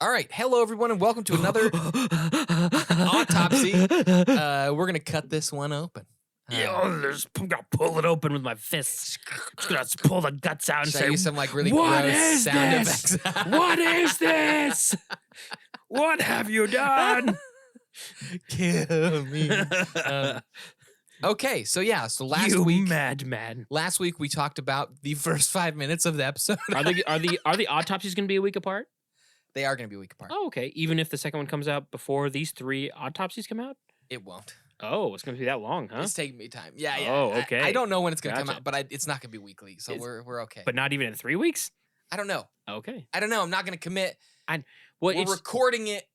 All right, hello everyone, and welcome to another autopsy. We're gonna cut this one open. I'm gonna pull it open with my fists. Just gonna pull the guts out and Should say, I use some like really "What gross is sound this? effects? What is this? What have you done?" Kill me. Okay, so last you week, madman. last week we talked about the first 5 minutes of the episode. Are the autopsies gonna be a week apart? They are gonna be a week apart. Oh, okay. Even if the second one comes out before these 3 autopsies come out? It won't. Oh, it's gonna be that long, huh? It's taking me time. Yeah. Oh, okay. I don't know when it's gonna come Gotcha. out, but it's not gonna be weekly, so we're okay. But not even in 3 weeks? I don't know. Okay. I don't know. I'm not gonna commit. Well, We're recording it.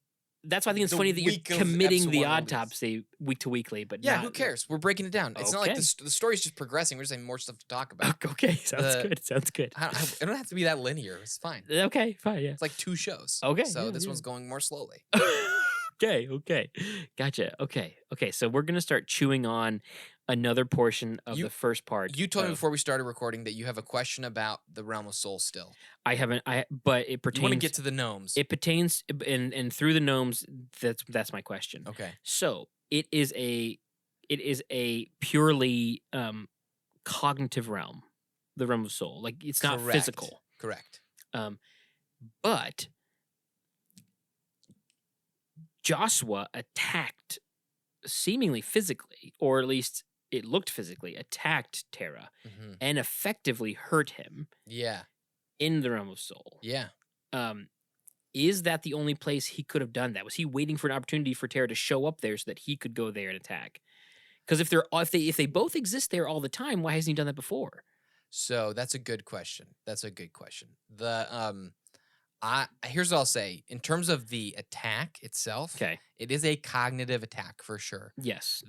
that's why I think it's the funny that you're week of committing the episode 1 release. autopsy week to weekly, but Yeah, not, who cares? We're breaking it down. It's not like Okay. the story's just progressing. We're just having more stuff to talk about. Okay, sounds good. Sounds good. I don't have to be that linear. It's fine. Okay, fine, yeah. It's like 2 shows. Okay, So yeah, this yeah. one's going more slowly. Okay. Gotcha. Okay. So we're gonna start chewing on another portion of the first part. You told me before we started recording that you have a question about the Realm of Soul still. I haven't. But it pertains. You want to get to the gnomes. It pertains, and through the gnomes. That's my question. Okay. So it is a purely cognitive realm, the realm of soul. Like it's not physical. Correct. But Joshua attacked seemingly physically, or at least it looked physically, attacked Terra and effectively hurt him Yeah. in the realm of soul. Yeah. Is that the only place he could have done that? Was he waiting for an opportunity for Terra to show up there so that he could go there and attack? Because if they both exist there all the time, why hasn't he done that before? So that's a good question. Here's what I'll say. In terms of the attack itself, Okay. it is a cognitive attack for sure. Yes.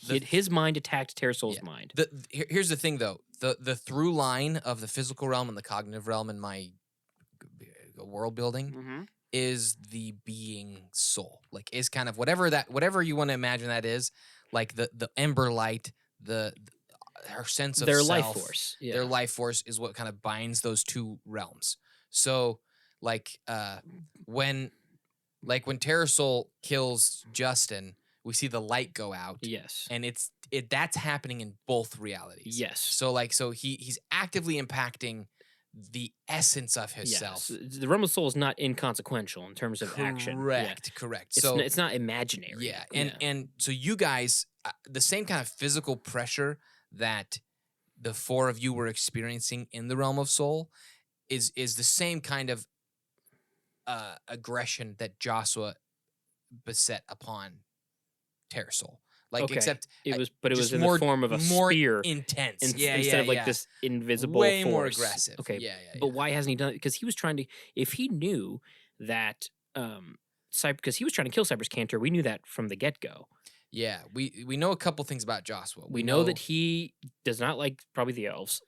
His His mind attacked Terra Soul's mind. Here's the thing, though. The through line of the physical realm and the cognitive realm in my world building is the being soul. Like, is kind of whatever you want to imagine that is. Like the ember light, her sense of their self, life force. Yeah. Their life force is what kind of binds those two realms. So, when Terra Soul kills Justin, we see the light go out. Yes. And that's happening in both realities. Yes. So he's actively impacting the essence of himself. Yes. The realm of soul is not inconsequential in terms of action. Correct. It's not imaginary. Yeah. And so you guys, the same kind of physical pressure that the 4 of you were experiencing in the realm of soul is the same kind of aggression that Joshua beset upon Terra Soul. Except it was in more, the form of a more spear. intense. Instead of this invisible way force. more aggressive. Okay. Yeah. But why hasn't he done it? Because he was trying to, if he knew that, because he was trying to kill Cypress Cantor, we knew that from the get-go. Yeah, we know a couple things about Joshua. We know that he does not like probably the elves.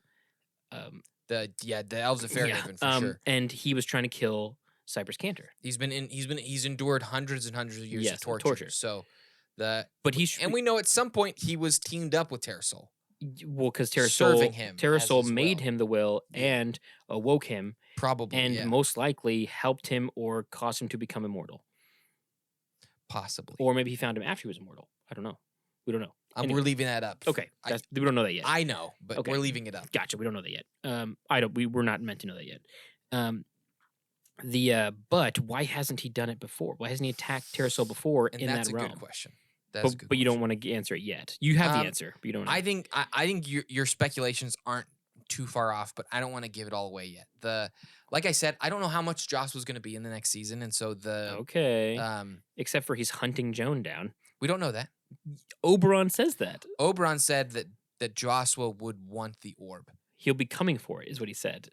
The elves of Fairhaven for sure. And he was trying to kill Cypress Cantor. He's endured hundreds and hundreds of years of torture. So we know at some point he was teamed up with Terra Soul. Well, because Terra Soul made him the will and awoke him, probably, and most likely helped him or caused him to become immortal. Possibly, or maybe he found him after he was immortal. I don't know. We don't know. Anyway. We're leaving that up. Okay, we don't know that yet. I know, but we're leaving it up. Gotcha. We don't know that yet. We're not meant to know that yet. But why hasn't he done it before? Why hasn't he attacked Terra Soul before in that realm? That's a good question. But you don't want to answer it yet. You have the answer, but you don't know. I think your speculations aren't too far off, but I don't want to give it all away yet. Like I said, I don't know how much Josh was going to be in the next season, and so except for he's hunting Joan down. We don't know that. Oberon says that. Oberon said that Joshua would want the orb. He'll be coming for it, is what he said.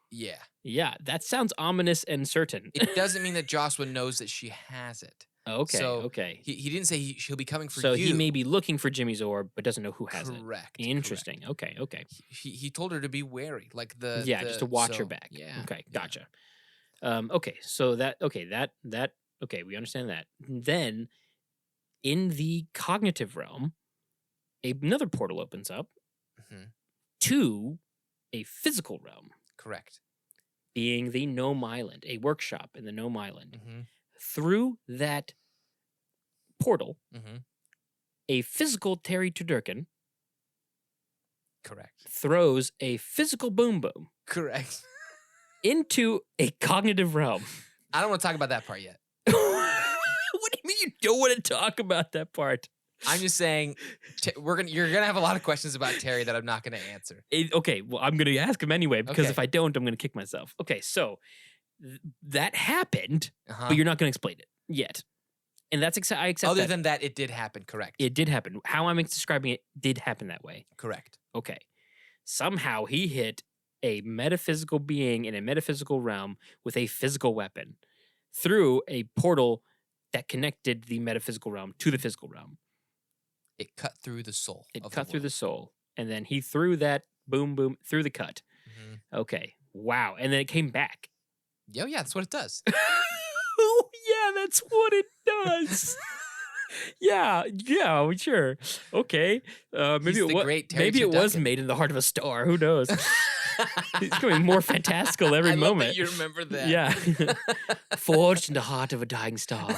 Yeah. Yeah, that sounds ominous and certain. It doesn't mean that Joshua knows that she has it. Okay. So okay. He didn't say she'll be coming for you. So he may be looking for Jimmy's orb, but doesn't know who has it. Correct. Interesting. Correct. Okay. He told her to be wary, just to watch her back. Yeah. Okay. Gotcha. Okay. So we understand that. Then, in the cognitive realm, another portal opens up to a physical realm. Correct. being the Gnome Island, a workshop in the Gnome Island. Mm-hmm. Through that portal, Mm-hmm. a physical Terry Turducken Correct. throws a physical Boom Boom Correct. into a cognitive realm. I don't want to talk about that part yet. What do you mean you don't want to talk about that part? I'm just saying, you're gonna have a lot of questions about Terry that I'm not gonna answer. Okay, well, I'm gonna ask him anyway because Okay. if I don't, I'm gonna kick myself. Okay, so that happened, but you're not gonna explain it yet, and that's I accept. Other that. than that, it did happen. Correct. It did happen. How I'm describing it did happen that way. Correct. Okay, somehow he hit a metaphysical being in a metaphysical realm with a physical weapon through a portal that connected the metaphysical realm to the physical realm. It cut through the soul. It cut through the soul. And then he threw that Boom Boom through the cut. Mm-hmm. Okay. Wow. And then it came back. Yeah, that's what it does. Oh, yeah, that's what it does. yeah, sure. Okay. Maybe it was made in the heart of a star. Who knows? It's becoming more fantastical every moment. That you remember that. Yeah. Forged in the heart of a dying star.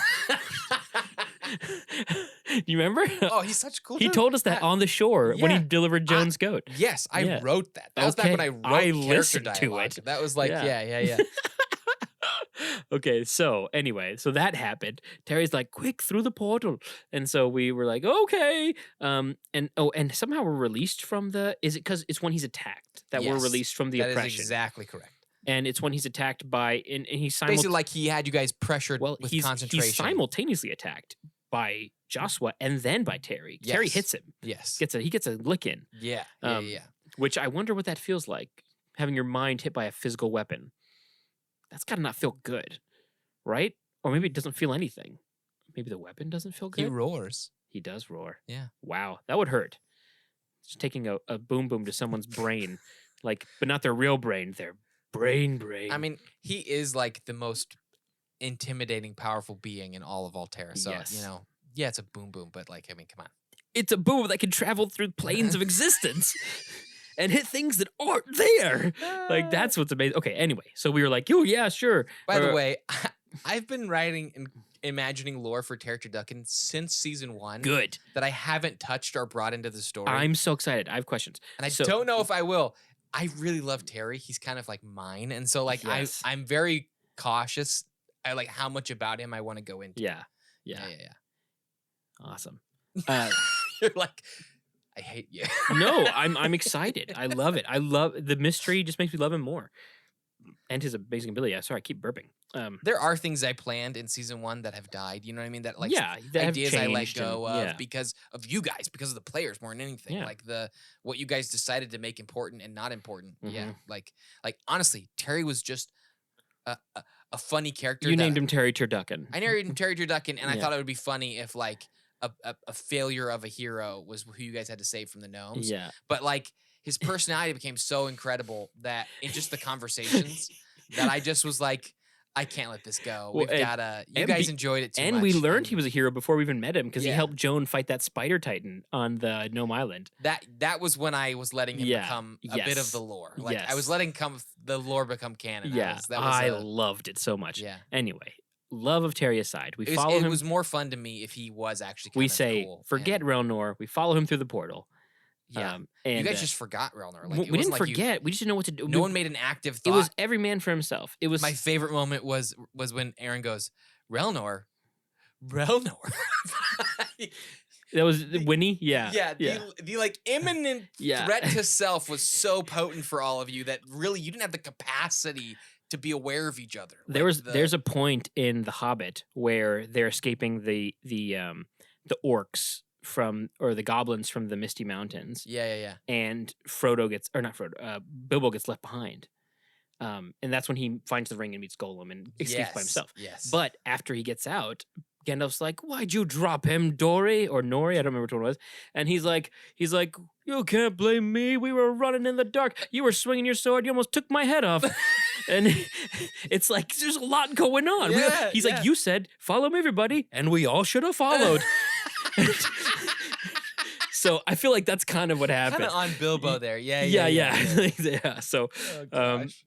You remember? Oh, he's such a cool He dude. told us that on the shore when he Yeah. delivered Joan's goat. Yes, I wrote that. That was back Okay. when I wrote I character listened to dialogue. it. That was like, yeah. Okay, so anyway, so that happened. Terry's like, quick, through the portal. And so we were like, okay. And somehow we're released from is it because it's when he's attacked that we're Yes, released from the that oppression? is exactly correct. And it's when he's attacked by, and he's Basically like he had you guys pressured with concentration. He's simultaneously attacked by Joshua and then by Terry. Yes. Terry hits him. Yes. He gets a lick in. Yeah. Which I wonder what that feels like, having your mind hit by a physical weapon. That's got to not feel good, right? Or maybe it doesn't feel anything. Maybe the weapon doesn't feel good. He roars. He does roar. Yeah. Wow, that would hurt. Just taking a boom boom to someone's brain, but not their real brain, their brain. I mean, he is like the most intimidating, powerful being in all of Altera. So, Yes. Yeah, it's a boom boom, but come on. It's a boom that can travel through planes of existence and hit things that aren't there. That's what's amazing. Okay, anyway, so we were like, oh, yeah, sure. By the way, I've been writing and imagining lore for Terry Turducken since season 1. Good. That I haven't touched or brought into the story. I'm so excited. I have questions. And I don't know if I will. I really love Terry. He's kind of like mine. And so Yes. I'm very cautious. I like how much about him I want to go into. Yeah. Awesome. You're like, I hate you. No, I'm excited. I love it. I love the mystery. Just makes me love him more, and his amazing ability. Sorry, I keep burping. There are things I planned in season 1 that have died. You know what I mean? That that ideas I let changed go and- of because of you guys, because of the players more than anything. Yeah. Like what you guys decided to make important and not important. Yeah. Mhm. Like honestly, Terry was just a funny character. You named him Terry Turducken. I named him Terry Turducken, and I Yeah. thought it would be funny if a failure of a hero was who you guys had to save from the gnomes. Yeah. But his personality became so incredible that in just the conversations that I just was like, I can't let this go. Well, We've gotta. You and guys be- enjoyed it too And much. we learned he was a hero before we even met him because he Yeah. helped Joan fight that spider titan on the Gnome Island. that was when I was letting him Yeah. become a bit Yes. of the lore. I Yes. was letting the lore become canon. Yeah, I loved it so much. Yeah. Anyway, love of Terry aside, we It follow him. was more fun to me if he was actually. We kind of say, cool forget and- Relnor. We follow him through the portal. Yeah. And you guys just forgot Relnor. we didn't forget. We just didn't know what to do. No one made an active It thought. was every man for himself. It was My favorite moment was when Aaron goes, Relnor. that was Winnie. Yeah. The imminent Yeah. threat to self was so potent for all of you that really you didn't have the capacity to be aware of each other. There's a point in The Hobbit where they're escaping the orcs or the goblins from the Misty Mountains. Yeah. And Bilbo gets left behind. And that's when he finds the ring and meets Golem and escapes by himself. Yes. But after he gets out, Gandalf's like, "Why'd you drop him, Dory or Nori? I don't remember which one it was." And he's like, "You can't blame me. We were running in the dark. You were swinging your sword. You almost took my head off." And it's like there's a lot going on. Yeah, He's like, "You said follow me, everybody, and we all should have followed." So I feel like that's kind of what happened. Kind of on Bilbo there. Yeah. Yeah. So Oh, gosh.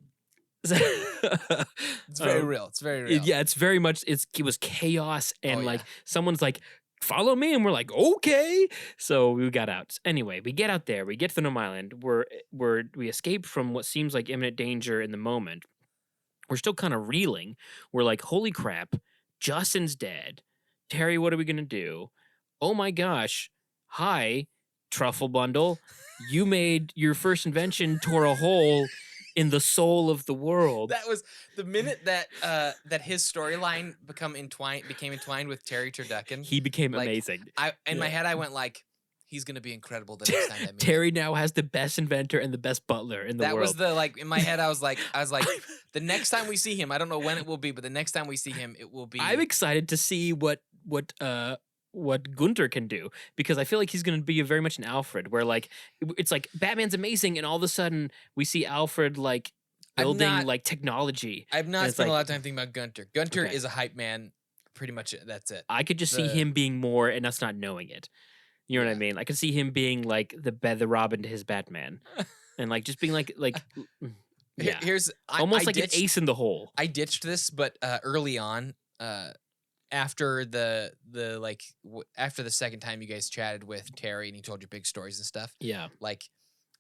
It's very real. It's very real. Yeah, it's very much. It was chaos, and Oh, like yeah. someone's like, "Follow me," and we're like, "Okay." So we got out. Anyway, we get out there. We get to the Gnome Island. We escape from what seems like imminent danger in the moment. We're still kind of reeling. We're like, "Holy crap! Justin's dead. Terry, what are we gonna do? Oh my gosh! Hi, Truffle Bundle. You made your first invention tore a hole in the soul of the world." That was the minute that that his storyline became entwined with Terry Turducken. He became like, amazing. In my head, I went like, he's gonna be incredible the next time I meet Terry him. now has the best inventor and the best butler in the That world. was the like in my head. I was like, the next time we see him, I don't know when it will be, but the next time we see him, it will be. I'm excited to see what Gunter can do, because I feel like he's going to be very much an Alfred, where like it's like Batman's amazing, and all of a sudden we see Alfred like building like technology. I've not it's spent a like- lot of time thinking about Gunter. Gunter Okay. is a hype man. Pretty much, that's it. I could just see him being more and us not knowing it. You know what I mean? I could see him being like the Robin to his Batman, and like just being like yeah, Here's almost like an ace in the hole. I ditched this, but early on, after after the second time you guys chatted with Terry and he told you big stories and stuff, Yeah. like,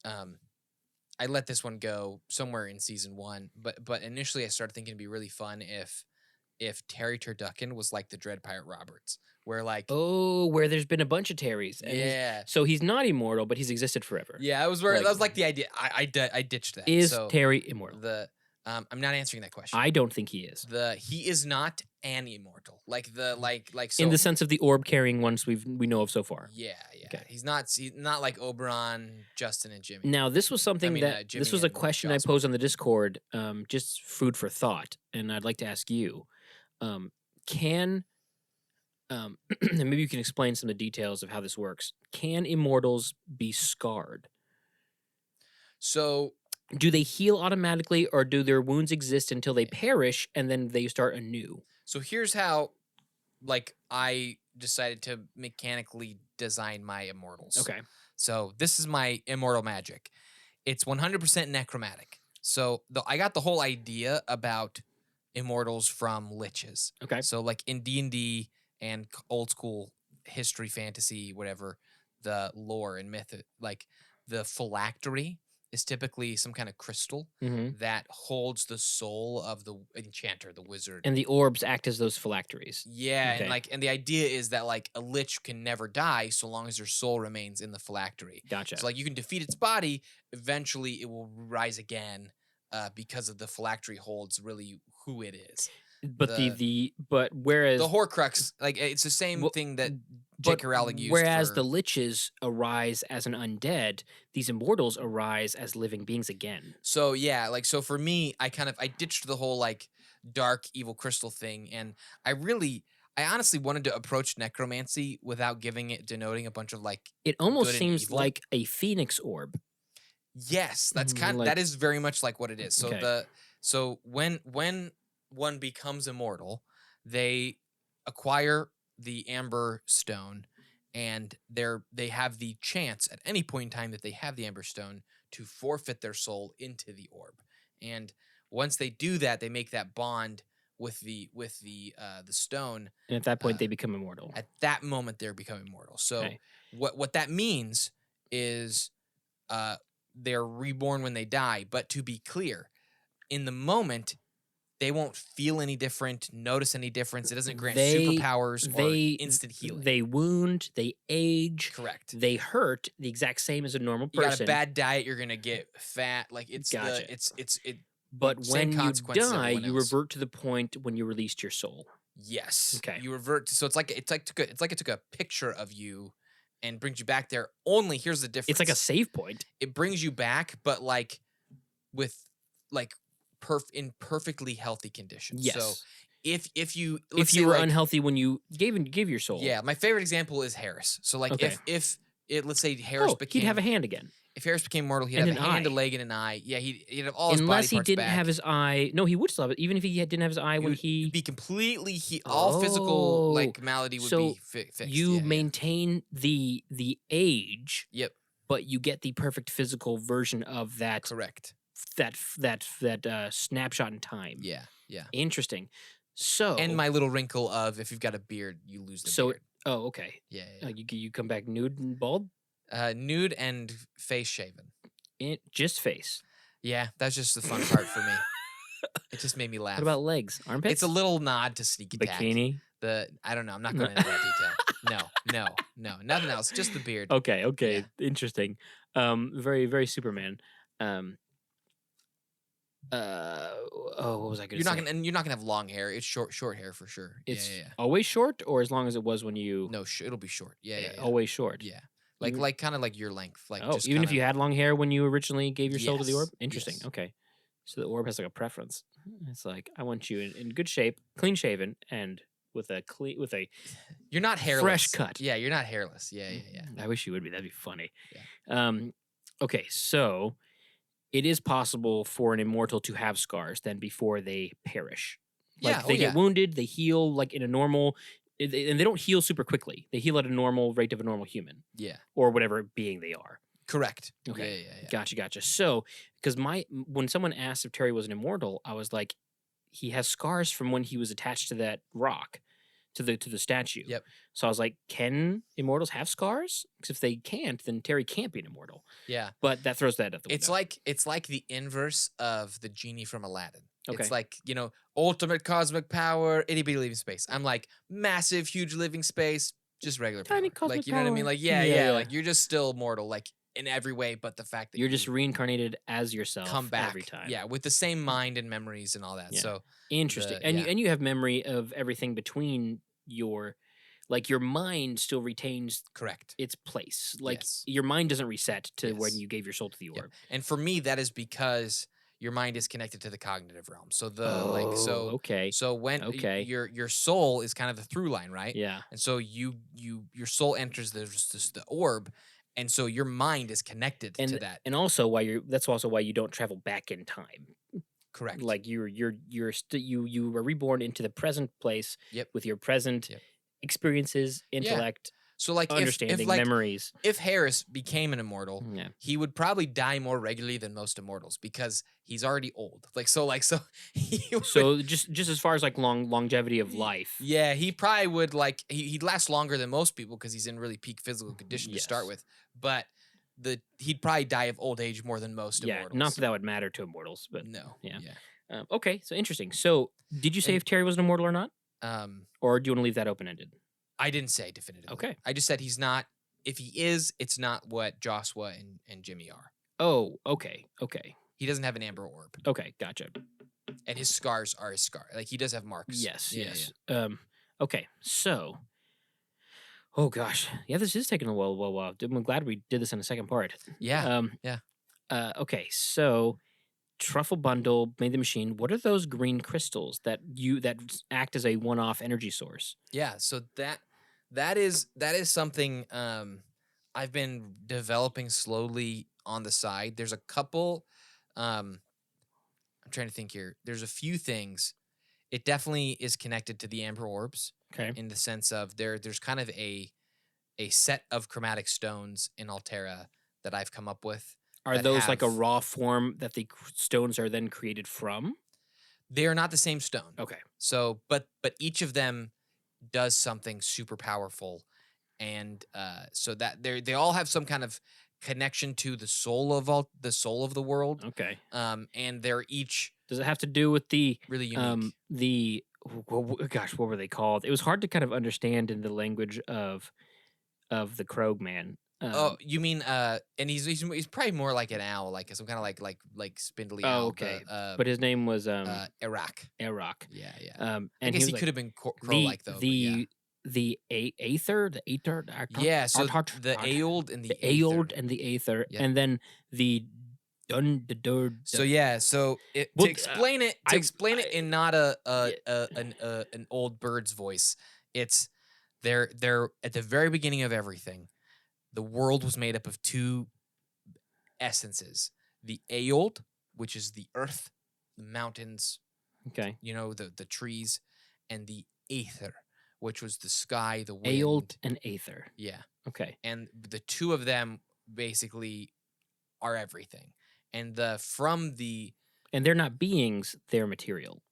I let this one go somewhere in season 1. But initially I started thinking it'd be really fun if Terry Turducken was like the Dread Pirate Roberts, where like where there's been a bunch of Terrys. And so he's not immortal, but he's existed forever. Yeah, that was like the idea. I ditched that. Is so Terry immortal? I'm not answering that question. I don't think he is. He is not an immortal. Like so in the sense of the orb carrying ones we know of so far. Yeah. Okay. He's not like Oberon, Justin, and Jimmy. Now this was something this was a question I posed on the Discord, just food for thought, and I'd like to ask you, can and maybe you can explain some of the details of how this works. Can immortals be scarred? So do they heal automatically, or do their wounds exist until they perish and then they start anew? So here's how like I decided to mechanically design my immortals. Okay. So this is my immortal magic. It's 100% necromantic. So I got the whole idea about immortals from liches. Okay. So like in D&D and old school history, fantasy, whatever, the lore and myth, like the phylactery is typically some kind of crystal that holds the soul of the enchanter, the wizard. And the orbs act as those phylacteries. Yeah, okay. and the idea is that like a lich can never die so long as their soul remains in the phylactery. Gotcha. So like you can defeat its body, eventually it will rise again because of the phylactery holds really who it is. But but whereas the Horcrux, like it's the same thing that J.K. Rowling used. Whereas the liches arise as an undead, these immortals arise as living beings again. So yeah, like so for me, I ditched the whole like dark evil crystal thing, and I honestly wanted to approach necromancy without denoting a bunch of like. It almost seems like a phoenix orb. Yes, that's that is very much like what it is. So so when one becomes immortal, they acquire the Amber Stone, and they have the chance at any point in time that they have the Amber Stone to forfeit their soul into the orb. And once they do that, they make that bond with the stone. And at that point, they become immortal. At that moment, they're becoming immortal. So what that means is they're reborn when they die. But to be clear, in the moment, they won't feel any different, notice any difference. It doesn't grant superpowers or instant healing. They wound, they age. Correct. They hurt the exact same as a normal person. You got a bad diet, you're gonna get fat. Like it's But when you die, you revert to the point when you released your soul. Yes. Okay. You revert. So it's like it took a picture of you and brings you back there. Only here's the difference. It's like a save point. It brings you back, but like with like in perfectly healthy conditions. Yes. So if you were unhealthy when you gave your soul. Yeah, my favorite example is Harris. So like if let's say Harris became, he'd have a hand again. If Harris became mortal, he'd have a hand, a leg, and an eye. Yeah, he'd have all his body parts Unless he didn't back. have his eye. No, he would still have it. Even if he didn't have his eye when he'd be completely all physical like malady would be fixed. You maintain the age. Yep. But you get the perfect physical version of that. Correct. snapshot in time. Yeah, yeah. Interesting. So And my little wrinkle of if you've got a beard, you lose the beard. Oh, okay. Yeah, yeah. You come back nude and bald? Nude and face shaven. Just face. Yeah, that's just the fun part for me. It just made me laugh. What about legs? Armpits? It's a little nod to Sneak Attack. Bikini? I don't know. I'm not going into that detail. No. Nothing else. Just the beard. Okay. Yeah. Interesting. Very, very Superman. What was I going to say? You're not gonna have long hair. It's short hair for sure. It's yeah. always short, or as long as it was when you. No, it'll be short. Yeah. Always short. Yeah, like kind of like your length. Like just even if kinda, you had long hair when you originally gave your soul to the orb. Yes, Interesting. yes. Okay, so the orb has like a preference. It's like I want you in good shape, clean shaven, and with a You're not hairless. fresh cut. Yeah, you're not hairless. Yeah. I wish you would be. That'd be funny. Yeah. Okay, so it is possible for an immortal to have scars then before they perish. Like Yeah, they get wounded, they heal like in a normal, and they don't heal super quickly. They heal at a normal rate of a normal human Yeah. or whatever being they are. Correct. Okay. Yeah. Gotcha. So, because when someone asked if Terry was an immortal, I was like, he has scars from when he was attached to that rock, to the statue. Yep. So I was like, can immortals have scars? Because if they can't, then Terry can't be an immortal. Yeah. But that throws that out the window. It's like the inverse of the genie from Aladdin. Okay. It's like, ultimate cosmic power, itty bitty living space. I'm like massive, huge living space, just regular Tiny power. cosmic Like, you know what I mean? power. Like, Yeah. like you're just still mortal, like in every way, but the fact that You're just reincarnated as yourself come back every time. Yeah, with the same mind and memories and all that. Yeah. So Interesting. And you have memory of everything between your mind still retains correct its place. Like Yes. your mind doesn't reset to when Yes. you gave your soul to the orb. And for me, that is because your mind is connected to the cognitive realm. So okay. So when your soul is kind of the through line, right? Yeah. And so your soul enters the orb, and so your mind is connected to that. And also that's also why you don't travel back in time. Correct. Like you were reborn into the present place with your present experiences, intellect, So like understanding, memories. If Harris became an immortal, Yeah. he would probably die more regularly than most immortals because he's already old. So just as far as like longevity of life. Yeah, he probably would he'd last longer than most people because he's in really peak physical condition to start with. But he'd probably die of old age more than most immortals. Not that would matter to immortals, but no. Yeah. Okay, so interesting. So did you say if Terry was an immortal or not? Or do you want to leave that open-ended? I didn't say definitively. Okay. I just said he's not. If he is, it's not what Joshua and Jimmy are. Oh, okay. He doesn't have an amber orb. Okay, gotcha. And his scars are his scar. Like he does have marks. Yes. Okay, so. Oh gosh, yeah, this is taking a while. I'm glad we did this in a second part. Yeah. Okay, so Truffle bundle made the machine. What are those green crystals that act as a one-off energy source? Yeah. So that is something I've been developing slowly on the side. There's a couple. I'm trying to think here. There's a few things. It definitely is connected to the amber orbs. Okay. In the sense of there's kind of a set of chromatic stones in Altera that I've come up with. Are those like a raw form that the stones are then created from? They are not the same stone. Okay. So, but each of them does something super powerful, and so that they all have some kind of connection to the soul of the world. Okay. And they're each. Does it have to do with the really unique? What were they called? It was hard to kind of understand in the language of the Krogman. You mean and he's probably more like an owl, like some kind of like spindly owl. Oh, okay. But his name was Iraq. Yeah. And I and guess he could have been crow-like though. The Aether. Yeah, so the Auld and the Auld and the Aether, and then the So to explain it in not an old bird's voice, it's they're at the very beginning of everything. The world was made up of two essences: the Auld, which is the earth, the mountains, the trees, and the Aether, which was the sky, the wind. Auld and Aether. Yeah. Okay. And the two of them basically are everything. and the they're not beings; they're material.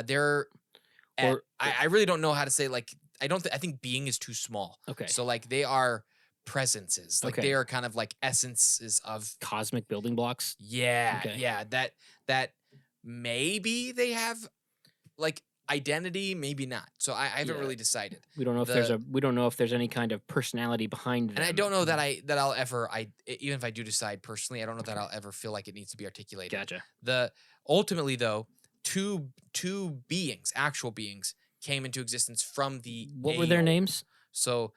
they're Or I really don't know how to say, like, I think being is too small. okay, So like they are presences. Like Okay. they are kind of like essences of cosmic building blocks. yeah, Okay. yeah. That maybe they have like identity, maybe not. So I haven't Yeah. really decided. We don't know if we don't know if there's any kind of personality behind them. And I don't know that I'll ever even if I do decide personally, I don't know that I'll ever feel like it needs to be articulated. Gotcha. Ultimately though, two beings, actual beings, came into existence from the What were their Aeol. names? So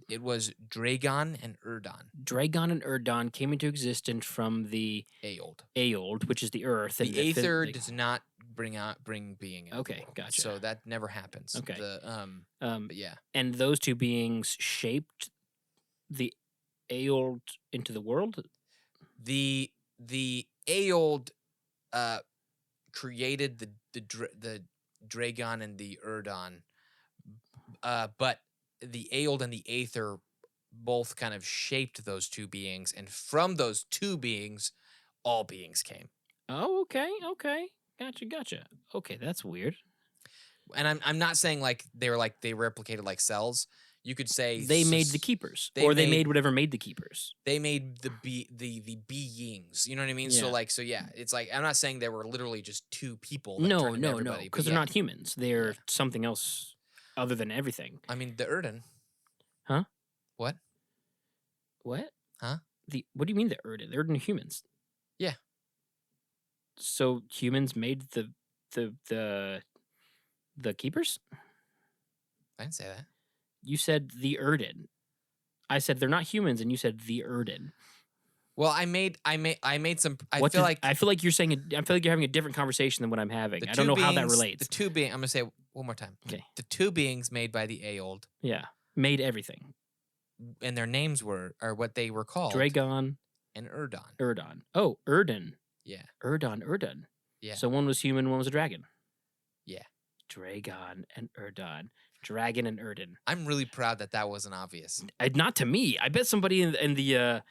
it was Dragon and Erdon. Dragon and Erdon came into existence from the Aeold, which is the Earth. The Aether does not bring being. Into Okay, the world. gotcha. So that never happens. Okay. But yeah. And those two beings shaped the Aeold into the world. The Aeold created the Dragon and the Erdon, but the Aeold and the Aether both kind of shaped those two beings, and from those two beings, all beings came. Oh, okay. Gotcha. Okay, that's weird. And I'm not saying like they replicated like cells. You could say they made the keepers, they made whatever made the keepers. They made the beings. You know what I mean? Yeah. So yeah, it's like I'm not saying they were literally just two people. No, because they're not humans. They're something else other than everything. I mean, the Erden. Huh? What? What? Huh? What do you mean the Erden? The Erden are humans. Yeah. So humans made the keepers? I didn't say that. You said the Erden. I said they're not humans, and you said the Erden. Well, I made some. I feel like you're saying. I feel like you're having a different conversation than what I'm having. I don't know how that relates. The two beings. I'm gonna say one more time. Okay. The two beings made by the Aeold. Yeah, made everything. And their names are what they were called. Dragon and Erdon. Erdon. Oh, Erden. Yeah. Erdon. Yeah. So one was human, one was a dragon. Yeah. Dragon and Erdon. Dragon and Erden. I'm really proud that wasn't obvious. Not to me. I bet somebody in the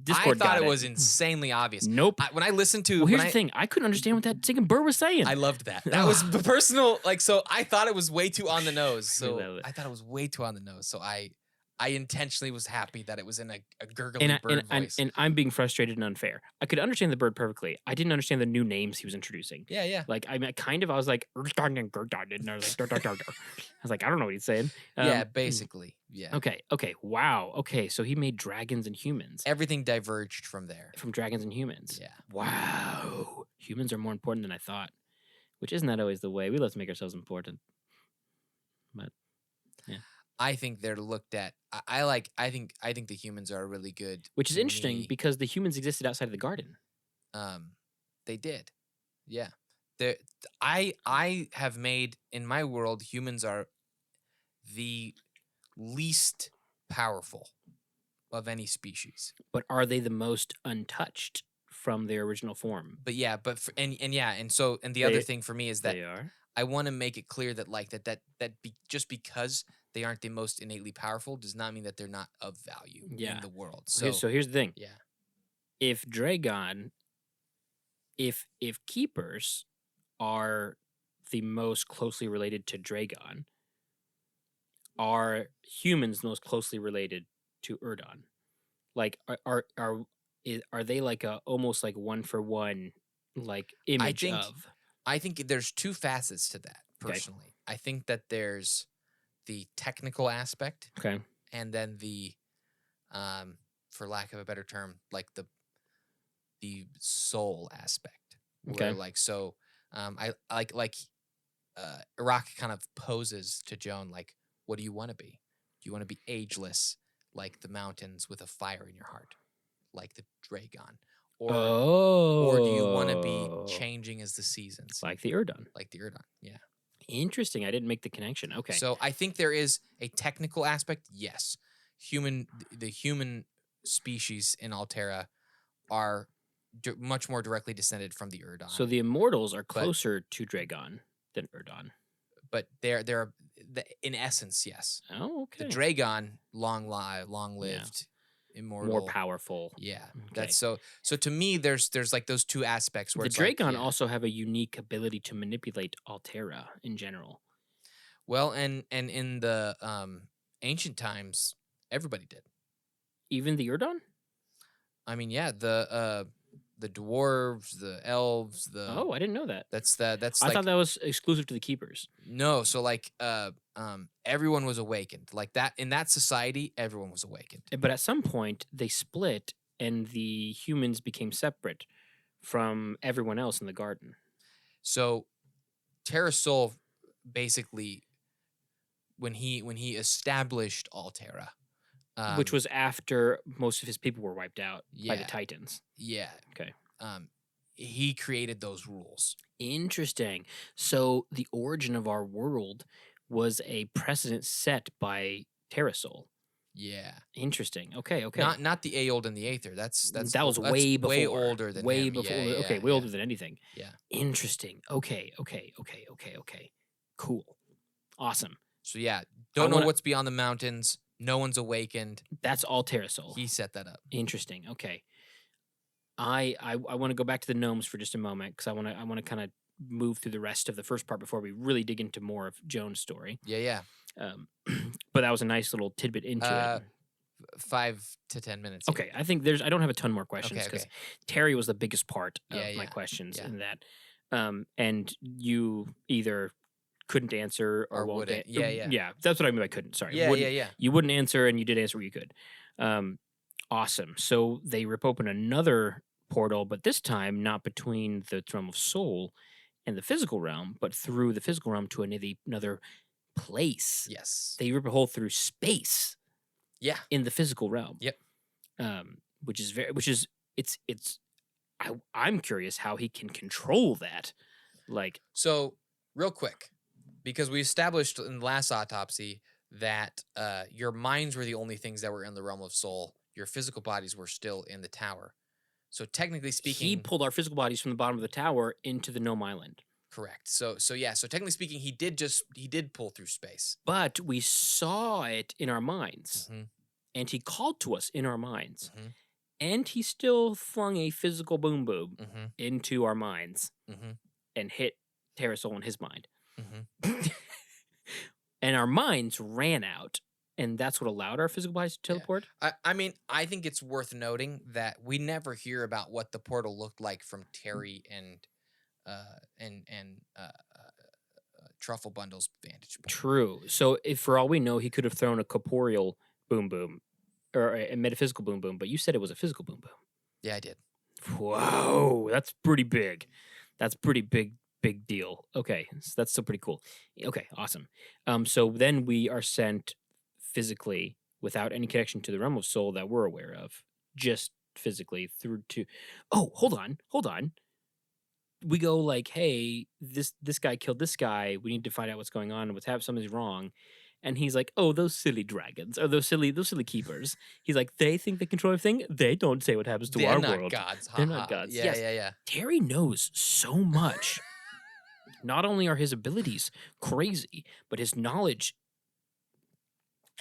Discord. I thought it was insanely obvious. Nope. When I listened to, well, here's the thing. I couldn't understand what that second bird was saying. I loved that. That was the personal. Like, so I thought it was way too on the nose. So I thought it was way too on the nose. So I intentionally was happy that it was in a gurgly bird voice. And I'm being frustrated and unfair. I could understand the bird perfectly. I didn't understand the new names he was introducing. Yeah. Like, I mean, I was like, and I was like, I was like, I don't know what he's saying. Yeah, basically. Yeah. Okay. Wow. Okay, so he made dragons and humans. Everything diverged from there. From dragons and humans. Yeah. Wow. Humans are more important than I thought. Which isn't that always the way? We love to make ourselves important. But yeah. I think they're looked at. I think the humans are really good. Which is interesting because the humans existed outside of the garden. They did. Yeah. I have made in my world humans are the least powerful of any species. But are they the most untouched from their original form? But yeah, and the other thing for me is that they are. I want to make it clear that like just because they aren't the most innately powerful does not mean that they're not of value in the world. So here's the thing. Yeah. If Dragon, if keepers are the most closely related to Dragon, are humans most closely related to Erdon? Like are they like almost like one for one like image of? I think there's two facets to that personally. Okay. I think that there's the technical aspect. Okay. And then the for lack of a better term, like the soul aspect. Okay. Where like I like Iraq kind of poses to Joan like, what do you want to be? Do you want to be ageless like the mountains with a fire in your heart? Like the Dragon? Or do you want to be changing as the seasons? Like the Erdon. Yeah. Interesting. I didn't make the connection. Okay. So I think there is a technical aspect. Yes. The human species in Altera are much more directly descended from the Erdon. So the immortals are closer to Dragon than Erdon. But in essence, yes. Oh, okay. The Dragon, long lived. immortal, more powerful. Yeah, Okay. that's so to me. There's like those two aspects where The it's like, Dragon yeah. also have a unique ability to manipulate Altera in general. Well, and in the ancient times, everybody did. Even the Urdon? I mean, yeah, the dwarves, the elves, Oh, I didn't know that. that's I like, thought that was exclusive to the Keepers. no, so like everyone was awakened. Like that in that society, everyone was awakened. But at some point, they split and the humans became separate from everyone else in the garden. So Terra Sol basically when he established Altera, Which was after most of his people were wiped out by the yeah. Titans. Yeah. Okay. He created those rules. Interesting. So the origin of our world was a precedent set by Terrasol. Yeah. Interesting. Okay. Okay. Not the Aeold and the Aether. That was way before. Way older than way him. before. Yeah, Okay. Way older than anything. Yeah. Interesting. Okay. Cool. Awesome. So yeah, don't know what's beyond the mountains. No one's awakened. That's all Terrasol. He set that up. Interesting. Okay. I want to go back to the gnomes for just a moment because I want to kind of move through the rest of the first part before we really dig into more of Joan's story. Yeah. But that was a nice little tidbit into it. 5 to 10 minutes. Okay, I think I don't have a ton more questions because Terry was the biggest part of my questions in that. And you either couldn't answer or wouldn't. Yeah, that's what I mean by couldn't. Sorry. Yeah. You wouldn't answer and you did answer where you could. Awesome. So they rip open another portal, but this time not between the Realm of Soul and the physical realm, but through the physical realm to another place. Yes. They rip a hole through space. Yeah. In the physical realm. Yep. I'm curious how he can control that. Like, so real quick, because we established in the last autopsy that your minds were the only things that were in the realm of soul. Your physical bodies were still in the tower. So technically speaking, he pulled our physical bodies from the bottom of the tower into the Gnome Island. Correct. So technically speaking, he did pull through space. But we saw it in our minds. Mm-hmm. And he called to us in our minds. Mm-hmm. And he still flung a physical boom mm-hmm. into our minds mm-hmm. and hit Terrasol in his mind. Mm-hmm. And our minds ran out. And that's what allowed our physical bodies to teleport? Yeah. I mean, I think it's worth noting that we never hear about what the portal looked like from Terry and Truffle Bundle's vantage point. True. So if for all we know, he could have thrown a corporeal boom or a metaphysical boom, but you said it was a physical boom. Yeah, I did. Whoa, that's pretty big. That's pretty big deal. Okay, so that's still pretty cool. Okay, awesome. So then we are sent physically without any connection to the realm of soul that we're aware of, just physically through to. Oh, hold on. We go like, hey, this guy killed this guy. We need to find out what's going on. Something's wrong. And he's like, oh, those silly dragons or those silly keepers. He's like, they think they control everything. They don't say what happens to our world. Gods. They're not gods. Yeah, yes. Yeah. Terry knows so much. Not only are his abilities crazy, but his knowledge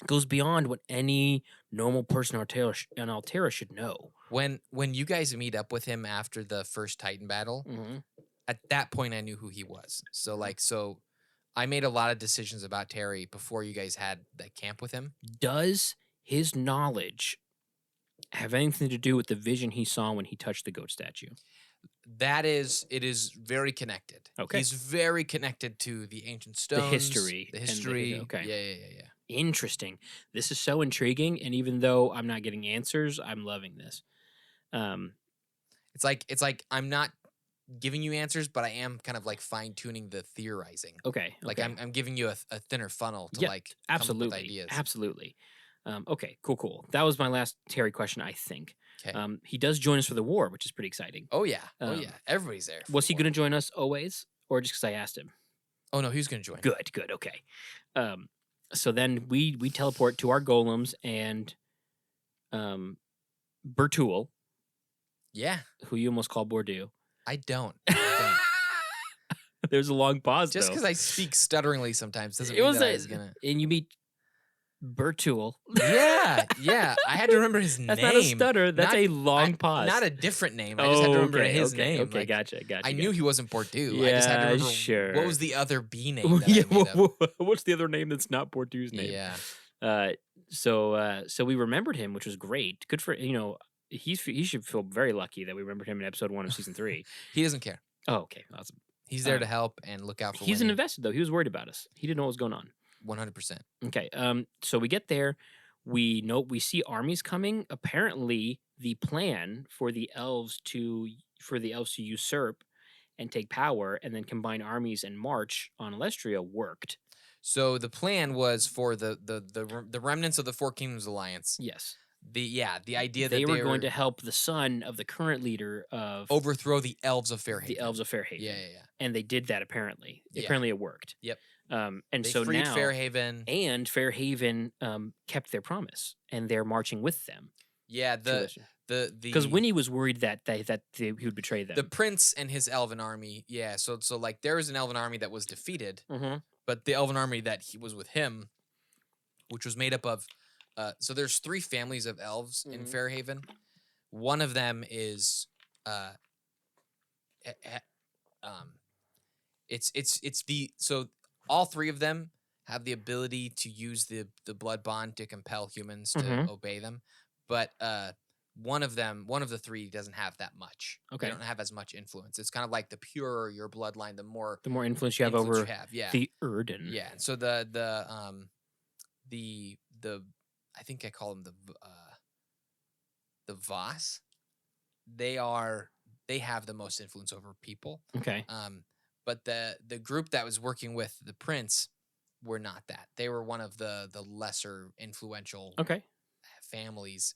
goes beyond what any normal person on Altera should know. When you guys meet up with him after the first Titan battle, at that point I knew who he was. So I made a lot of decisions about Terry before you guys had that camp with him. Does his knowledge have anything to do with the vision he saw when he touched the goat statue? It is very connected. Okay. He's very connected to the ancient stones. The history. Okay. Yeah. Interesting. This is so intriguing, and even though I'm not getting answers, I'm loving this. It's like I'm not giving you answers, but I am kind of like fine tuning the theorizing. Okay. Like I'm giving you a thinner funnel to absolutely come up with ideas. Absolutely. Okay. Cool. That was my last Terry question, I think. Okay. He does join us for the war, which is pretty exciting. Oh yeah. Everybody's there. Was he going to join us always, or just because I asked him? Oh no, he was going to join. Good. Okay. So then we teleport to our golems and Bertul. Yeah. Who you almost call Bordeaux. I don't. There's a long pause. Just because I speak stutteringly sometimes doesn't mean that I was gonna. And you meet Bertul. Yeah. I had to remember his That's name. not a stutter. That's a long pause. Not a different name. I just had to remember his name. Okay, Like, gotcha. I knew he wasn't Bordeaux. Yeah, I just had to remember sure. what was the other B name that I made up. What's the other name that's not Bordeaux's name? Yeah. So we remembered him, which was great. Good for he should feel very lucky that we remembered him in episode 1 of season 3. He doesn't care. Oh, okay, awesome. He's there to help and look out for. He's an invested though. He was worried about us. He didn't know what was going on. 100%. Okay. So we get there. We see armies coming. Apparently, the plan for the elves to usurp and take power, and then combine armies and march on Alestria worked. So the plan was for the remnants of the Four Kingdoms Alliance. Yes. The idea that they were going to help the son of the current leader of overthrow the elves of Fairhaven. The elves of Fairhaven. Yeah. And they did that apparently. Yeah. Apparently it worked. Yep. And they so freed now Fairhaven. And Fairhaven kept their promise, and they're marching with them. Yeah, because Winnie was worried that he would betray them. The prince and his elven army. Yeah, so like there was an elven army that was defeated, but the elven army that he was with him, which was made up of, so there's 3 families of elves in Fairhaven. One of them is, so all 3 of them have the ability to use the blood bond to compel humans to obey them, but one of the 3 doesn't have that much. Okay, they don't have as much influence. It's kind of like the purer your bloodline, the more influence you have over yeah. the Erden. Yeah, so the I think I call them the Voss. They have the most influence over people. Okay. But the group that was working with the prince were not that. They were one of the lesser influential families.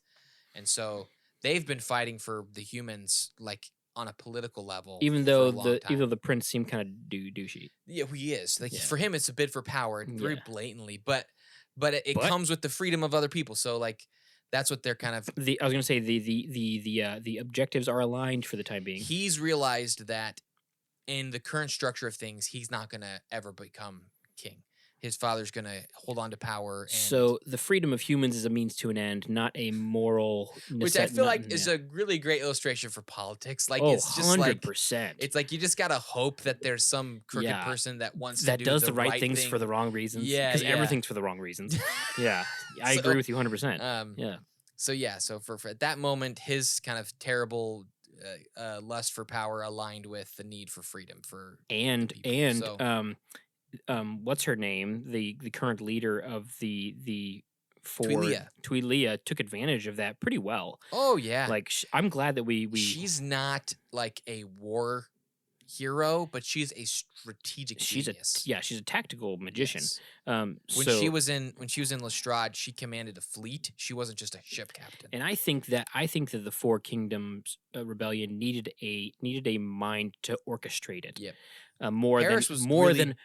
And so they've been fighting for the humans like on a political level. Even though the prince seemed kind of douchey. Yeah, he is. Like for him it's a bid for power very blatantly, but it comes with the freedom of other people. So like that's what they're kind of I was going to say the objectives are aligned for the time being. He's realized that in the current structure of things, he's not going to ever become king. His father's going to hold on to power. And so the freedom of humans is a means to an end, not a moral which I feel like is a really great illustration for politics. Like it's just 100%. It's like you just got to hope that there's some crooked person that wants that to does the right things for the wrong reasons. Yeah, because everything's for the wrong reasons. Yeah, I agree with you 100%. So for at that moment, his kind of terrible lust for power aligned with the need for freedom for what's her name? The current leader of the Tweelia took advantage of that pretty well. Oh yeah, like I'm glad that we. She's not like a war hero, but she's a strategic genius. She's a tactical magician. Yes. When she was in Lestrade, she commanded a fleet. She wasn't just a ship captain. And I think that the Four Kingdoms rebellion needed a mind to orchestrate it. Yep. More than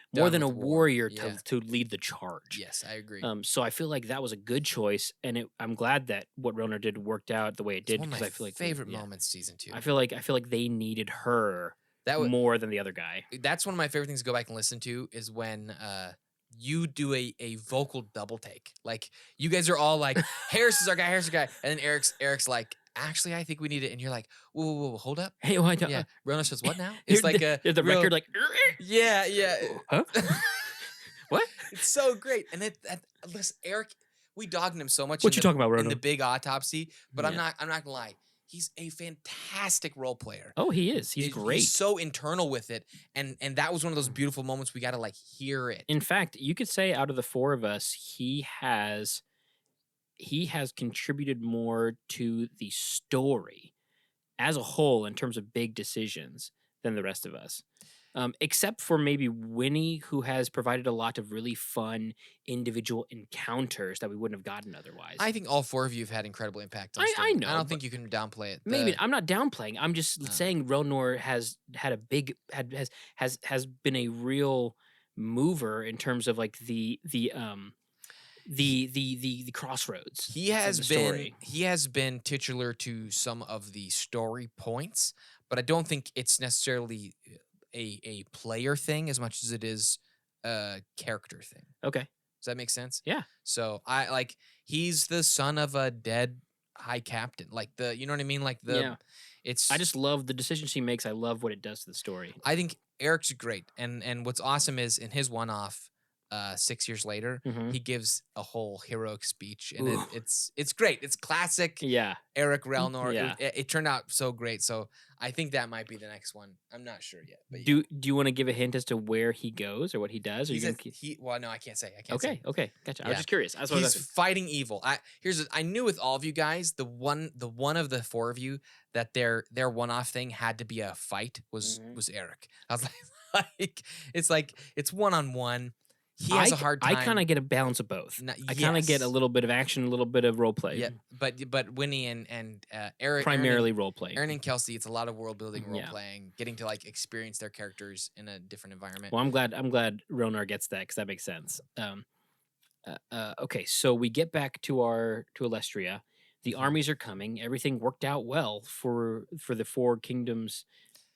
a warrior to lead the charge. Yes, I agree. So I feel like that was a good choice, and I'm glad that what Rona did worked out the way it did. Because I feel like favorite moments season 2. I feel like they needed her more than the other guy. That's one of my favorite things to go back and listen to is when you do a vocal double take. Like you guys are all like, Harris is our guy, and then Eric's like, actually, I think we need it, and you're like, whoa, hold up. Hey, what? Yeah, Rona says what now? It's like the record like, yeah. Huh? What? It's so great, and listen, Eric, we dogged him so much. What you talking about, Rona? In the big autopsy, but I'm not gonna lie. He's a fantastic role player. Oh, he is. He's great. He's so internal with it, and that was one of those beautiful moments we got to like hear it. In fact, you could say out of the 4 of us, he has contributed more to the story as a whole in terms of big decisions than the rest of us. Except for maybe Winnie, who has provided a lot of really fun individual encounters that we wouldn't have gotten otherwise. I think all 4 of you have had incredible impact on the story. I know. I don't think you can downplay it. Maybe I'm not downplaying. I'm just saying Relnor has been a real mover in terms of like the crossroads. He has been titular to some of the story points, but I don't think it's necessarily a player thing as much as it is a character thing. Okay. Does that make sense? Yeah. So he's the son of a dead high captain. Like you know what I mean? Like I just love the decisions he makes. I love what it does to the story. I think Eric's great. And what's awesome is in his one-off 6 years later, Mhm. he gives a whole heroic speech, and it's great. It's classic Yeah. Eric Relnor. Yeah. It turned out so great. So I think that might be the next one. I'm not sure yet. But Do you want to give a hint as to where he goes or what he does? Or well, no, I can't say. I can't say. Okay, gotcha. I was Yeah. just curious. He's fighting evil. I knew with all of you guys, the one of the four of you that their one-off thing had to be a fight was Eric. I was it's one-on-one. He has a hard time. I kind of get a balance of both. I kind of get a little bit of action, a little bit of role play. Yeah, but Winnie and Eric primarily role play. Aaron and Kelsey, it's a lot of world building, role playing, getting to experience their characters in a different environment. Well, I'm glad Ronar gets that because that makes sense. Okay, so we get back to Alestria. The armies are coming. Everything worked out well for the Four Kingdoms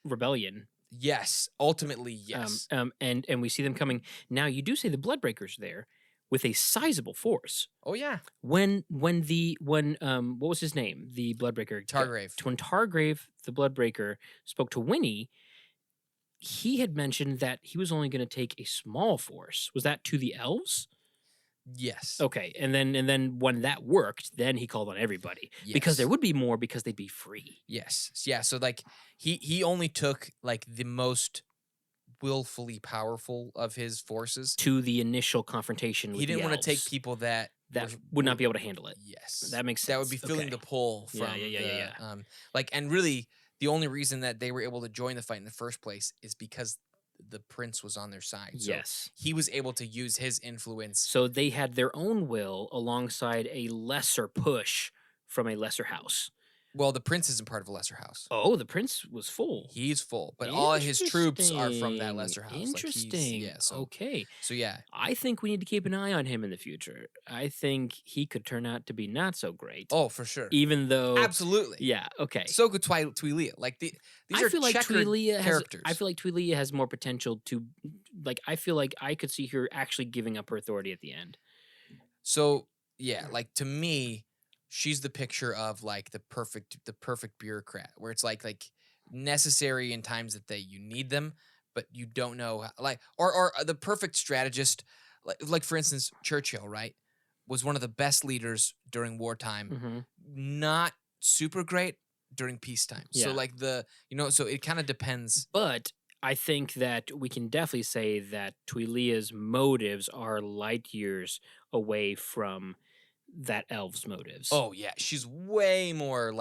rebellion. Yes, ultimately, yes. And we see them coming. Now, you do say the Bloodbreakers there with a sizable force. Oh yeah. When what was his name? The Bloodbreaker. Targrave. When Targrave, the Bloodbreaker, spoke to Winnie, he had mentioned that he was only going to take a small force. Was that to the elves? Yes. Okay, and then when that worked, then he called on everybody because there would be more because they'd be free. Yes. Yeah. So he only took the most willfully powerful of his forces to the initial confrontation. He didn't want to take people that would not be able to handle it. Yes, that makes sense. That would be feeling the pull from and really the only reason that they were able to join the fight in the first place is because the prince was on their side. So he was able to use his influence. So they had their own will alongside a lesser push from a lesser house. Well, the prince isn't part of a lesser house. Oh, the prince was full. He's full, but all his troops are from that lesser house. Interesting. Okay. So yeah, I think we need to keep an eye on him in the future. I think he could turn out to be not so great. Oh, for sure. Even though, absolutely, yeah. Okay. So could Twi'lea. These are checkered characters. I feel like Twi'lea has more potential to, I feel like I could see her actually giving up her authority at the end. So yeah, to me, she's the picture of the perfect bureaucrat, where it's necessary in times that you need them, but you don't know or the perfect strategist, for instance, Churchill, right, was one of the best leaders during wartime, not super great during peacetime. Yeah. So so it kind of depends. But I think that we can definitely say that Twi'lea's motives are light years away from that elf's motives. Oh yeah, she's way more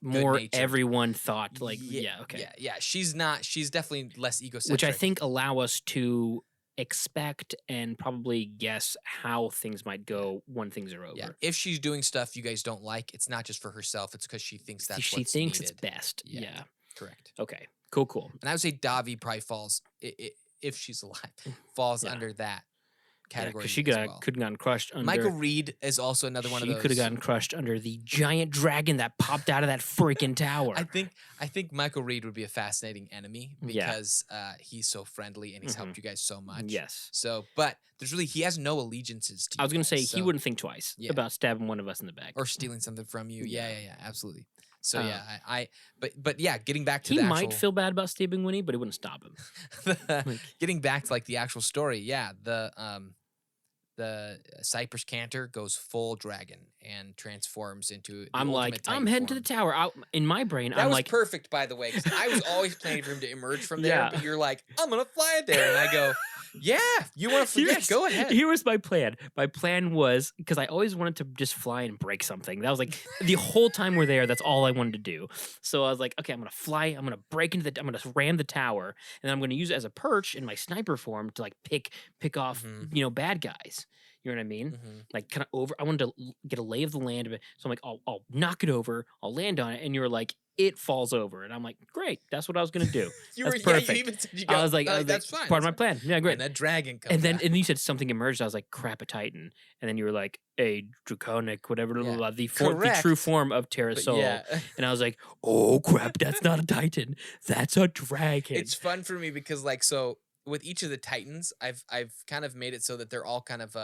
more everyone thought okay. Yeah. She's definitely less egocentric, which I think allow us to expect and probably guess how things might go when things are over. Yeah. If she's doing stuff you guys don't like, it's not just for herself, it's because she thinks that's she what's thinks needed. It's best. Yeah. Correct. Okay. Cool. And I would say Davi probably falls, if she's alive, falls under that category. Because she could have gotten crushed under. Michael Reed is also another one of those. She could have gotten crushed under the giant dragon that popped out of that freaking tower. I think Michael Reed would be a fascinating enemy because he's so friendly and he's helped you guys so much. Yes. So, but he has no allegiances to you. I was going to say he wouldn't think twice about stabbing one of us in the back or stealing something from you. Yeah, absolutely. So but getting back to he might feel bad about stabbing Winnie, but it wouldn't stop him. Getting back to the actual story, the Cypress Cantor goes full dragon and transforms into. I'm heading to the tower. In my brain, that was perfect, by the way, because I was always planning for him to emerge from there. But you're I'm gonna fly it there, and I go, yeah, you want to? Yeah, go ahead. Here was my plan. My plan was because I always wanted to just fly and break something. That was the whole time we're there. That's all I wanted to do. So I was okay, I'm gonna fly. I'm gonna break into I'm gonna ram the tower, and I'm gonna use it as a perch in my sniper form to pick off bad guys. You know what I mean? Kind of over. I wanted to get a lay of the land of it. So I'm I'll knock it over. I'll land on it, and you're it falls over, and I'm great. That's what I was gonna do. That's perfect. You even said I was that's fine. Part of my plan. Yeah, great. And that dragon comes. And then you said something emerged. I was crap, a titan. And then you were a draconic, whatever, the true form of Terra Sol. Yeah. And I was oh crap, that's not a titan. That's a dragon. It's fun for me because with each of the Titans, I've kind of made it so that they're all kind of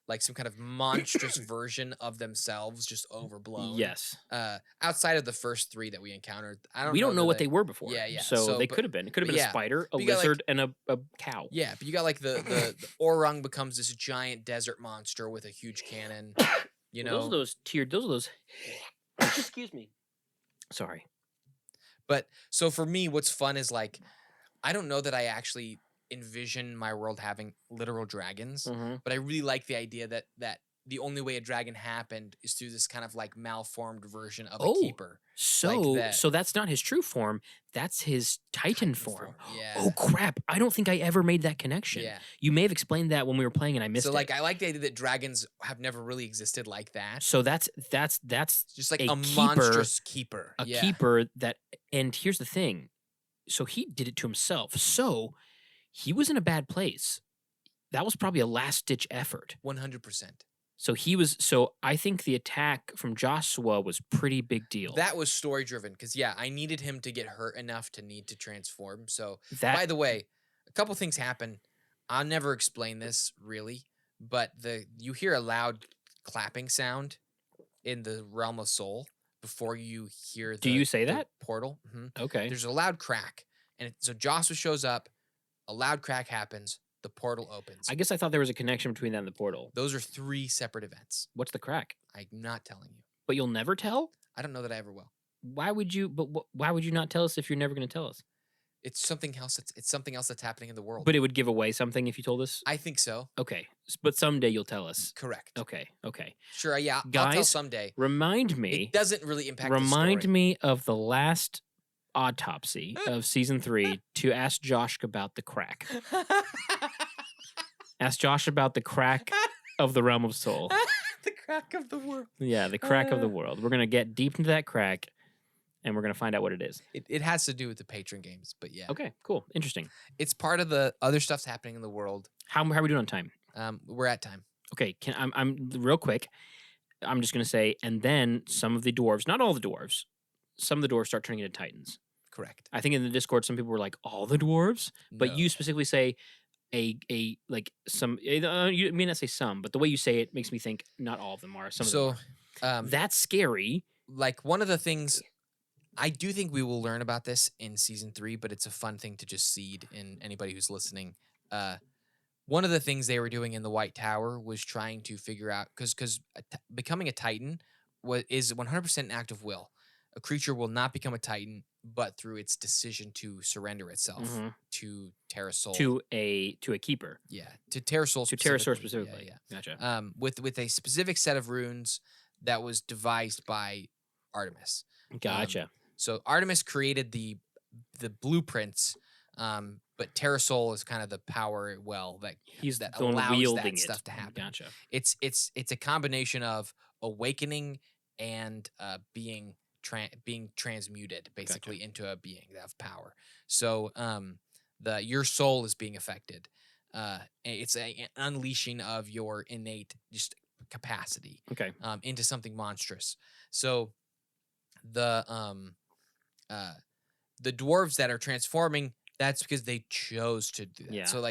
like some kind of monstrous version of themselves, just overblown. Yes. Outside of the first 3 that we encountered, We don't know what they were before. Yeah, yeah. So they could have been. It could have been a spider, a lizard, and a cow. Yeah, but you got like the Orang becomes this giant desert monster with a huge cannon. You know, those are those tiered. Those are those. Excuse me. Sorry. But so for me, what's fun is like, I don't know that I actually envision my world having literal dragons, but I really like the idea that the only way a dragon happened is through this kind of like malformed version of a keeper. So that's not his true form. That's his Titan form. Yeah. Oh crap! I don't think I ever made that connection. Yeah. You may have explained that when we were playing, and I missed it. So like, I like the idea that dragons have never really existed like that. So that's just like a monstrous keeper. A keeper that. And here's the thing. So he did it to himself. So he was in a bad place. That was probably a last-ditch effort. 100%. So I think the attack from Joshua was pretty big deal. That was story-driven because, I needed him to get hurt enough to need to transform. So, by the way, a couple things happen. I'll never explain this, really, but you hear a loud clapping sound in the realm of soul before you hear Do you say that? Portal. Okay. There's a loud crack. And so Joshua shows up, a loud crack happens, the portal opens. I guess I thought there was a connection between that and the portal. Those are 3 separate events. What's the crack? I'm not telling you. But you'll never tell? I don't know that I ever will. Why would you? But why would you not tell us if you're never going to tell us? It's something else. It's something else that's happening in the world. But it would give away something if you told us? I think so. Okay. But someday you'll tell us. Correct. Okay. Sure, yeah. Guys, I'll tell someday. Remind me. It doesn't really impact Remind me of the last autopsy of season 3 to ask Josh about the crack. Ask Josh about the crack of the realm of soul. The crack of the world. Yeah, the crack of the world. We're going to get deep into that crack, and we're going to find out what it is. It has to do with the patron games, but yeah. Okay, cool. Interesting. It's part of the other stuff's happening in the world. How are we doing on time? We're at time. Okay, I'm real quick. I'm just going to say, and then some of the dwarves, not all the dwarves, some of the dwarves start turning into titans. Correct. I think in the Discord, some people were like, all the dwarves? But you specifically say like some, you may not say some, but the way you say it makes me think not all of them are. Some of them are. That's scary. Like one of the things, I do think we will learn about this in season 3, but it's a fun thing to just seed in anybody who's listening. One of the things they were doing in the White Tower was trying to figure out, because becoming a Titan is 100% an act of will. A creature will not become a Titan, but through its decision to surrender itself to Terra Sol. To a keeper. Yeah, to Terra Sol specifically. To Terra Sol specifically. Yeah. Gotcha. With a specific set of runes that was devised by Artemis. Gotcha. So Artemis created the blueprints, but Terra Sol is kind of the power that allows that stuff to happen. Gotcha. It's a combination of awakening and being transmuted basically into a being that have power. So your soul is being affected. It's an unleashing of your innate just capacity. Okay. Into something monstrous. So the dwarves that are transforming, that's because they chose to do that. Yeah. So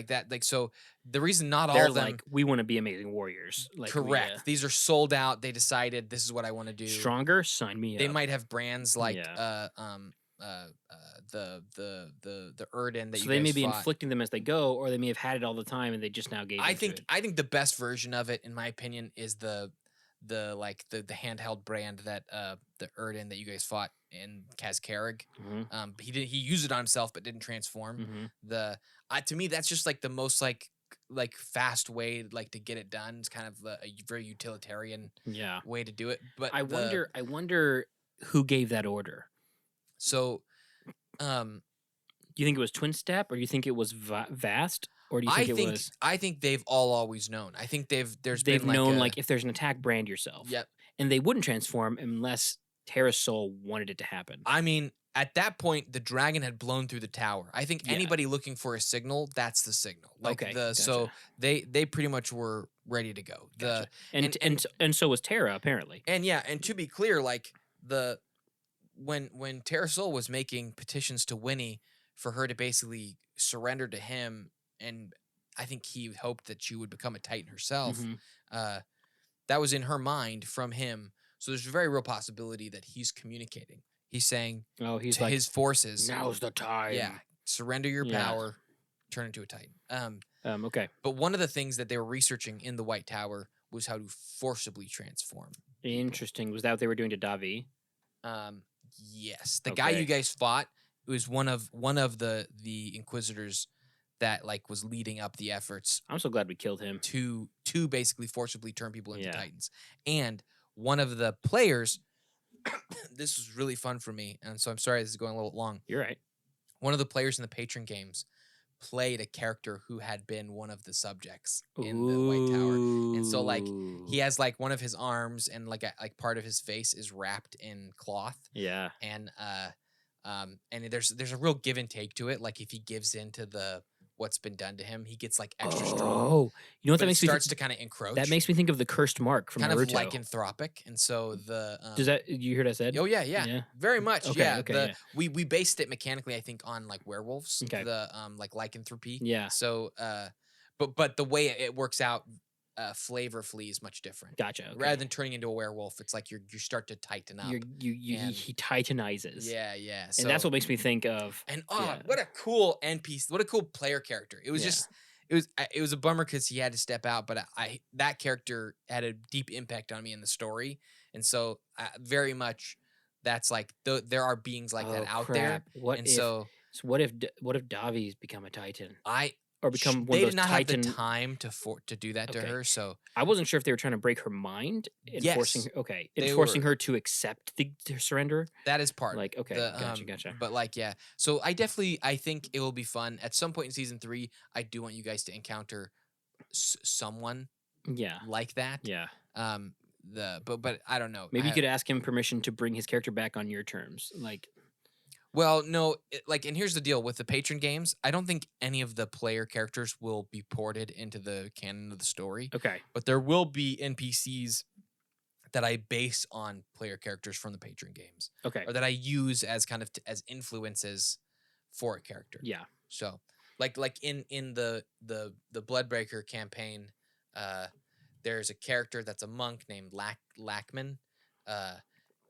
so the reason not They're all of them, like, we want to be amazing warriors. Like correct. These are sold out. They decided this is what I want to do. Stronger, sign me up. They might have brands like the Erden that so you guys they may be fought. inflicting them as they go, or they may have had it all the time and they just now gave. I think the best version of it, in my opinion, is the handheld brand that the Erden that you guys fought in Kazkarrig. He used it on himself but didn't transform. To me that's just like the most like fast way to get it done. It's kind of a very utilitarian way to do it. But I wonder who gave that order. So do you think it was Twin Step, or do you think it was Vast? Or do you think it was? I think they've always known. I think they've known if there's an attack, brand yourself. Yep. And they wouldn't transform unless Terra Sol wanted it to happen. I mean, at that point, the dragon had blown through the tower. I think anybody looking for a signal, that's the signal. Gotcha. So they pretty much were ready to go. Gotcha. And so was Terra, apparently. And to be clear, when Terra Sol was making petitions to Winnie for her to basically surrender to him I think he hoped that she would become a Titan herself. Mhm. That was in her mind from him. So there's a very real possibility that he's communicating. He's saying He's to like, his forces, now's the time. yeah, surrender your Yeah. power, turn into a Titan. Okay. But one of the things that they were researching in the White Tower was how to forcibly transform. Interesting. Was that what they were doing to Davi? Yes. The guy you guys fought was one of the Inquisitors that like was leading up the efforts. I'm so glad we killed him. To basically forcibly turn people into Yeah. Titans. And one of the players, this was really fun for me, and so I'm sorry this is going a little long. You're right. One of the players in the patron games played a character who had been one of the subjects in the White Tower. And so like he has like one of his arms and like part of his face is wrapped in cloth. Yeah. And there's a real give and take to it. Like if he gives in to the what's been done to him, he gets like extra strong. Oh, you know what that makes me starts to kind of encroach. That makes me think of the cursed mark from kind Naruto. of lycanthropic. And so the does that you hear what I said? Oh yeah. Very much. Okay, yeah. okay, We based it mechanically, I think, on like werewolves. Okay. The like lycanthropy. Yeah. So but the way it works out flavorfully is much different. Gotcha. Okay. Rather than turning into a werewolf, it's like you start to tighten up. He titanizes. Yeah. So, and that's what makes me think of. And what a cool NPC! What a cool player character! It was just. It was a bummer because he had to step out, but that character had a deep impact on me in the story, and so very much that's like there are beings like that out there. What if Davi's become a Titan? Or become one they of those did not Titan... have the time to do that to her. So I wasn't sure if they were trying to break her mind and forcing her. Okay, and forcing her to accept the surrender. That is part. Like okay, gotcha. But like so I think it will be fun at some point in season 3. I do want you guys to encounter someone. Like that. Yeah. But I don't know. Maybe you could ask him permission to bring his character back on your terms, like. Well, no, and here's the deal with the patron games. I don't think any of the player characters will be ported into the canon of the story. Okay. But there will be NPCs that I base on player characters from the patron games. Okay. Or that I use as kind of as influences for a character. Yeah. So, like in the Bloodbreaker campaign, there's a character that's a monk named Lackman,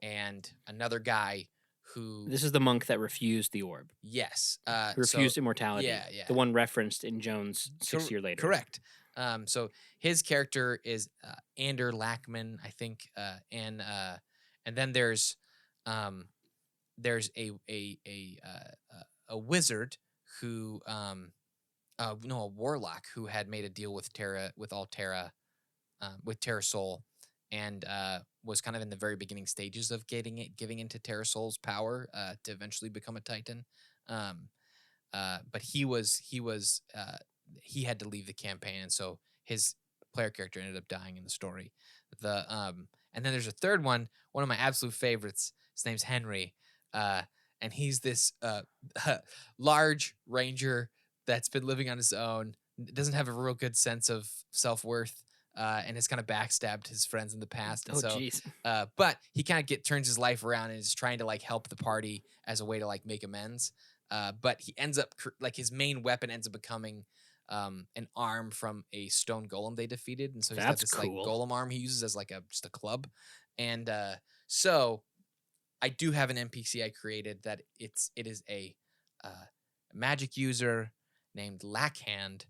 and another guy who... This is the monk that refused the orb. Yes. Refused immortality. Yeah. The one referenced in Jones 6 years later. Correct. So his character is Ander Lackman, I think, and then there's a wizard who a warlock who had made a deal with Terra Soul, and was kind of in the very beginning stages of giving into Terra Soul's power to eventually become a Titan. But he had to leave the campaign, and so his player character ended up dying in the story. And then there's a third one of my absolute favorites. His name's Henry, and he's this large ranger that's been living on his own, doesn't have a real good sense of self-worth. And has kind of backstabbed his friends in the past. And but he kind of turns his life around and is trying to like help the party as a way to like make amends. But he ends up his main weapon ends up becoming an arm from a stone golem they defeated. And so he's got this like golem arm he uses as like just a club. And so I do have an NPC I created that it is a magic user named Lackhand.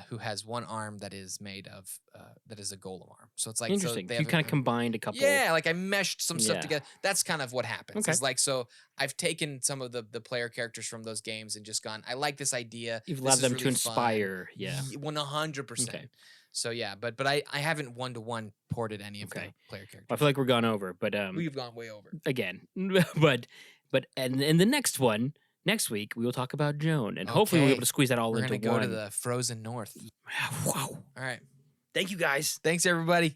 Who has one arm that is made of that is a golem arm. So it's like interesting. So you kind of combined a couple. Yeah, like I meshed some stuff together. That's kind of what happens. Okay. It's like so I've taken some of the player characters from those games and just gone. I like this idea. You've allowed them to inspire. Fun. Yeah, 100%. Okay. So yeah, but I haven't 1-to-1 ported any of the player characters. I feel like we're gone over, but we've gone way over again. but in the next one. Next week, we will talk about Joan, and hopefully we'll be able to squeeze that all into one. We're going to go to the frozen north. Wow. All right. Thank you, guys. Thanks, everybody.